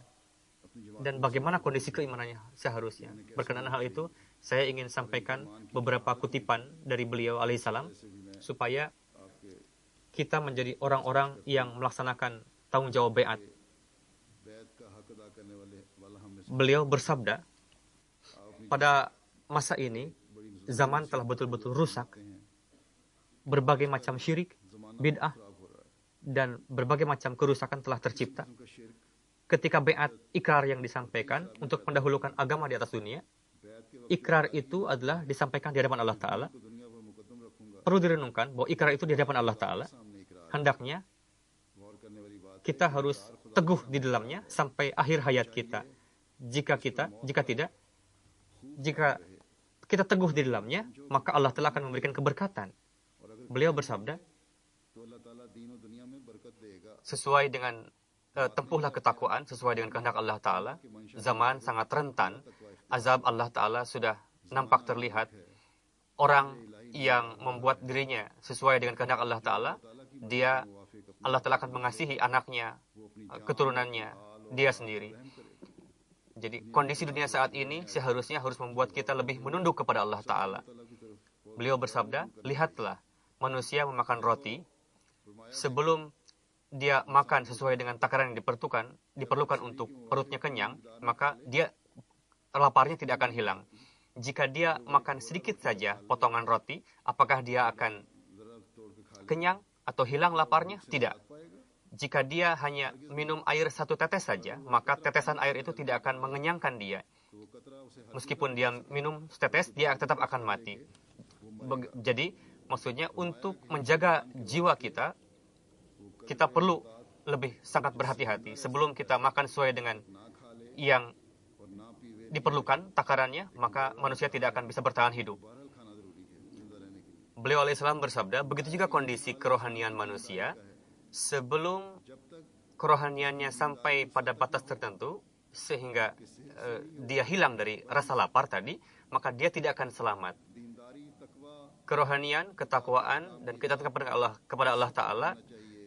dan bagaimana kondisi keimanannya seharusnya. Berkenaan hal itu, saya ingin sampaikan beberapa kutipan dari beliau alaihissalam supaya आपके kita menjadi orang-orang yang melaksanakan tanggung jawab baiat. बैत का हक अदा करने वाला हम में से Beliau bersabda, आप अपनी pada masa ini zaman telah betul-betul rusak, हैं berbagai macam syirik, ज़माना bid'ah, खराब हो रहा है dan berbagai macam kerusakan telah tercipta. उनका शिरक Ketika baiat ikrar yang disampaikan untuk mendahulukan agama di atas dunia, बैत के वक्त ikrar itu adalah disampaikan di hadapan Allah Ta'ala. को दुनिया पर मुकद्दम रखूंगा Perlu direnungkan bahwa ikrar itu di hadapan Allah Ta'ala. सामने इकरार Hendaknya गौर करने वाली बात kita harus teguh di dalamnya sampai akhir hayat kita. Jika tidak, jika kita teguh di dalamnya, maka Allah Ta'ala akan memberikan keberkatan. और अगर Beliau bersabda, तो अल्लाह ताला दीन और दुनिया में बरकत देगा sesuai dengan tempuhlah ketakwaan sesuai dengan kehendak Allah Ta'ala. Zaman sangat rentan, azab Allah Ta'ala sudah nampak terlihat. Orang yang membuat dirinya sesuai dengan kehendak Allah Ta'ala, dia Allah Ta'ala akan mengasihi anaknya, keturunannya, dia sendiri. Jadi kondisi dunia saat ini seharusnya harus membuat kita lebih menunduk kepada Allah Ta'ala. Beliau bersabda, lihatlah manusia memakan roti sebelum dia makan sesuai dengan takaran yang diperlukan untuk perutnya kenyang, maka dia laparnya tidak akan hilang. Jika dia makan sedikit saja potongan roti, apakah dia akan kenyang atau hilang laparnya? Tidak. Jika dia hanya minum air 1 tetes saja, maka tetesan air itu tidak akan mengenyangkan dia. Meskipun dia minum setetes, dia tetap akan mati. Jadi, maksudnya untuk menjaga jiwa kita, kita perlu lebih sangat berhati-hati. Sebelum kita makan sesuai dengan yang diperlukan, takarannya, maka manusia tidak akan bisa bertahan hidup. Beliau alaihissalam bersabda, begitu juga kondisi kerohanian manusia, sebelum kerohaniannya sampai pada batas tertentu, sehingga dia hilang dari rasa lapar tadi, maka dia tidak akan selamat. Kerohanian, ketakwaan, dan kita kepada Allah Ta'ala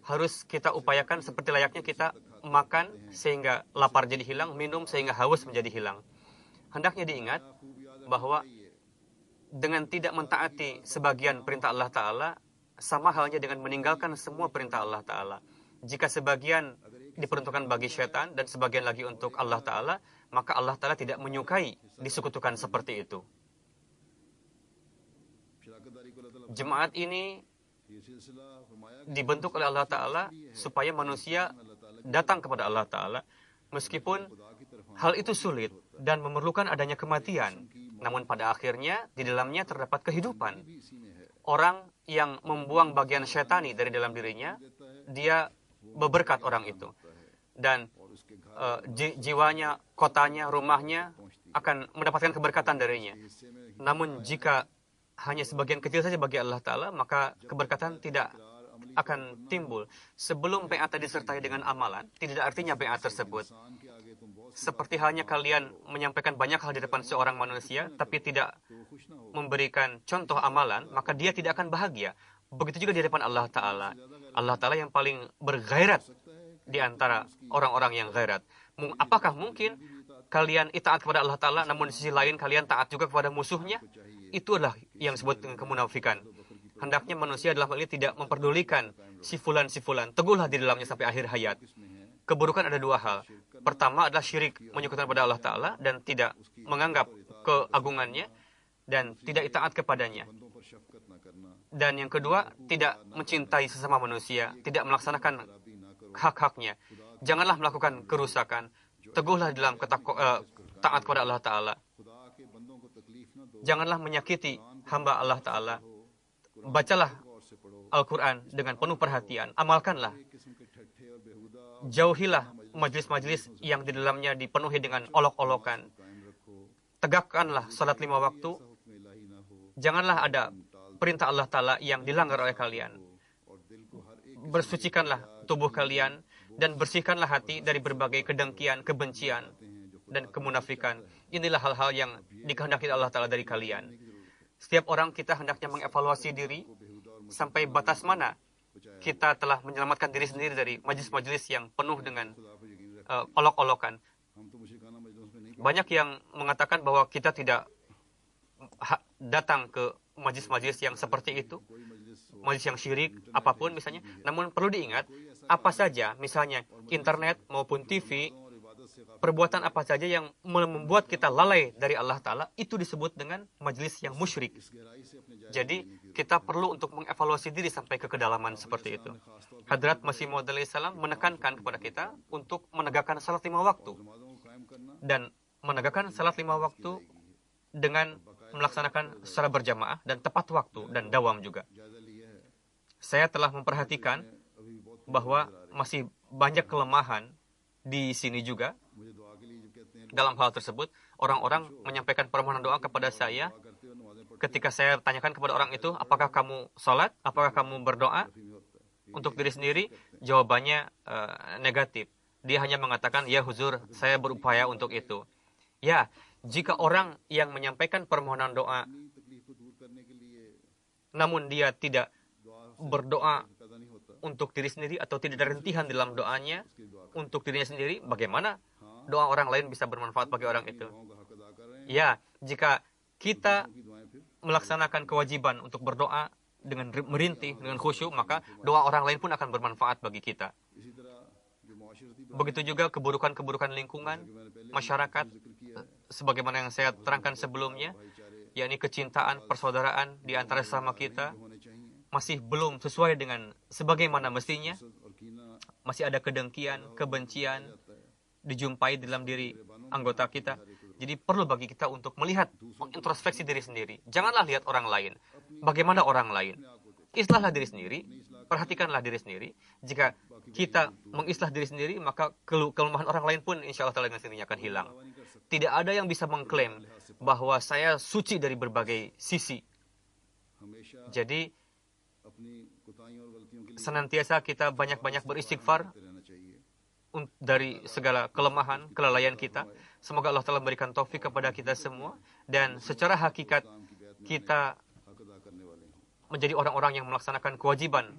harus kita upayakan seperti layaknya kita makan sehingga lapar jadi hilang, minum sehingga haus menjadi hilang. Hendaknya diingat bahwa dengan tidak mentaati sebagian perintah Allah Ta'ala, sama halnya dengan meninggalkan semua perintah Allah Ta'ala. Jika sebagian diperuntukkan bagi syaitan dan sebagian lagi untuk Allah Ta'ala, maka Allah Ta'ala tidak menyukai disekutukan seperti itu. Jemaat ini dibentuk oleh Allah Ta'ala supaya manusia datang kepada Allah Ta'ala, meskipun hal itu sulit dan memerlukan adanya kematian. Namun pada akhirnya, di dalamnya terdapat kehidupan. Orang yang membuang bagian syetani dari dalam dirinya, dia berberkat orang itu. Dan jiwanya, kotanya, rumahnya akan mendapatkan keberkatan darinya. Namun jika hanya sebagian kecil saja bagi Allah Ta'ala, maka keberkatan tidak akan timbul. Sebelum bai'at disertai dengan amalan, tidak artinya bai'at tersebut. Seperti halnya kalian menyampaikan banyak hal di depan seorang manusia, tapi tidak memberikan contoh amalan, maka dia tidak akan bahagia. Begitu juga di depan Allah Ta'ala. Allah Ta'ala yang paling bergairat di antara orang-orang yang gairat. Apakah mungkin kalian itaat kepada Allah Ta'ala, namun di sisi lain kalian taat juga kepada musuhnya? Itu adalah yang disebut dengan kemunafikan. Hendaknya manusia dalam hal ini tidak memperdulikan sifulan-sifulan. Teguhlah di dalamnya sampai akhir hayat. Keburukan ada 2 hal. Pertama adalah syirik, menyekutukan kepada Allah Ta'ala dan tidak menganggap keagungannya dan tidak itaat kepadanya. Dan yang kedua, tidak mencintai sesama manusia, tidak melaksanakan hak-haknya. Janganlah melakukan kerusakan. Teguhlah dalam taat kepada Allah Ta'ala. Janganlah menyakiti hamba Allah Ta'ala. Bacalah Al-Quran dengan penuh perhatian. Amalkanlah. Jauhilah majlis-majlis yang di dalamnya dipenuhi dengan olok-olokan. Tegakkanlah salat 5 waktu. Janganlah ada perintah Allah Ta'ala yang dilanggar oleh kalian. Bersucikanlah tubuh kalian dan bersihkanlah hati dari berbagai kedengkian, kebencian, dan kemunafikan. Inilah hal-hal yang dikehendaki Allah Ta'ala dari kalian. Setiap orang kita hendaknya mengevaluasi diri sampai batas mana kita telah menyelamatkan diri sendiri dari majlis-majlis yang penuh dengan olok-olokan. Banyak yang mengatakan bahwa kita tidak datang ke majlis-majlis yang seperti itu, majlis yang syirik, apapun misalnya. Namun perlu diingat, apa saja, misalnya internet maupun TV, perbuatan apa saja yang membuat kita lalai dari Allah Ta'ala, itu disebut dengan majlis yang musyrik. Jadi, kita perlu untuk mengevaluasi diri sampai ke kedalaman seperti itu. Hadrat Masih Maud alaihissalam menekankan kepada kita untuk menegakkan salat 5 waktu. Dan menegakkan salat 5 waktu dengan melaksanakan secara berjamaah dan tepat waktu dan dawam juga. Saya telah memperhatikan bahwa masih banyak kelemahan di sini juga. Dalam hal tersebut, orang-orang menyampaikan permohonan doa kepada saya. Ketika saya tanyakan kepada orang itu, apakah kamu sholat? Apakah kamu berdoa untuk diri sendiri? Jawabannya negatif. Dia hanya mengatakan, ya huzur, saya berupaya untuk itu. Ya, jika orang yang menyampaikan permohonan doa, namun dia tidak berdoa untuk diri sendiri atau tidak ada hentian dalam doanya untuk dirinya sendiri, bagaimana doa orang lain bisa bermanfaat bagi orang itu? Ya, jika kita melaksanakan kewajiban untuk berdoa dengan merintih, dengan khusyuk, maka doa orang lain pun akan bermanfaat bagi kita. Begitu juga keburukan-keburukan lingkungan, masyarakat, sebagaimana yang saya terangkan sebelumnya, yakni kecintaan, persaudaraan di antara sesama kita, masih belum sesuai dengan sebagaimana mestinya. Masih ada kedengkian, kebencian dijumpai dalam diri anggota kita. Jadi perlu bagi kita untuk melihat, introspeksi diri sendiri. Janganlah lihat orang lain. Bagaimana orang lain? Islahlah diri sendiri, perhatikanlah diri sendiri. Jika kita mengislah diri sendiri, maka kelemahan orang lain pun insya Allah dengan sendirinya akan hilang. Tidak ada yang bisa mengklaim bahwa saya suci dari berbagai sisi. Jadi, senantiasa kita banyak-banyak beristighfar dari segala kelemahan, kelalaian kita. Semoga Allah Ta'ala memberikan taufik kepada kita semua. Dan secara hakikat, kita menjadi orang-orang yang melaksanakan kewajiban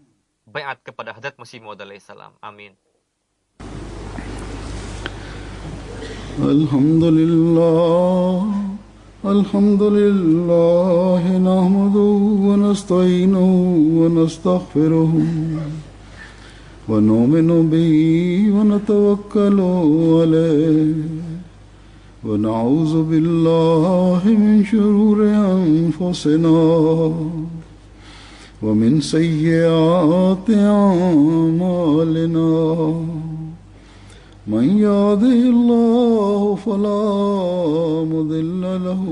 baiat kepada Hadrat Masih Maud alaihissalam. Amin. Alhamdulillah nahmaduhu wa nasta'inuhu wa nastaghfiruhu wa nu'minu bihi wa natawakkalu alayhi wa na'udzu billahi min shururi anfusina wa min sayyiati a'malina. من يهده الله فلا مضل له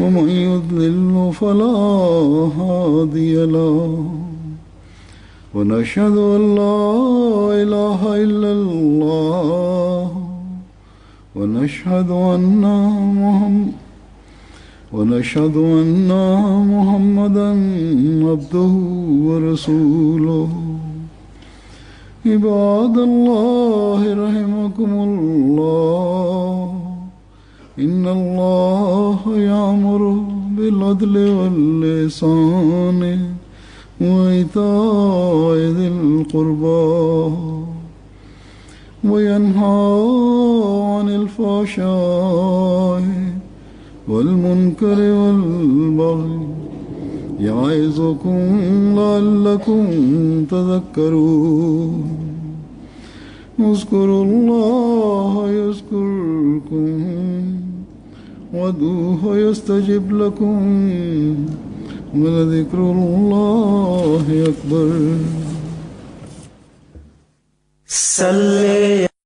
ومن يضلل فلا هادي له ونشهد أن لا إله إلا الله ونشهد أن محمدا عبده ورسوله. عباد الله رحمكم الله إن الله يأمر بالعدل والإحسان وإيتاء ذي القربى وينهى عن الفحشاء والمنكر والبغي يعظكم لعلكم تذكرون. اذكروا الله يذكركم وادعوه يستجب لكم ولذكر الله أكبر.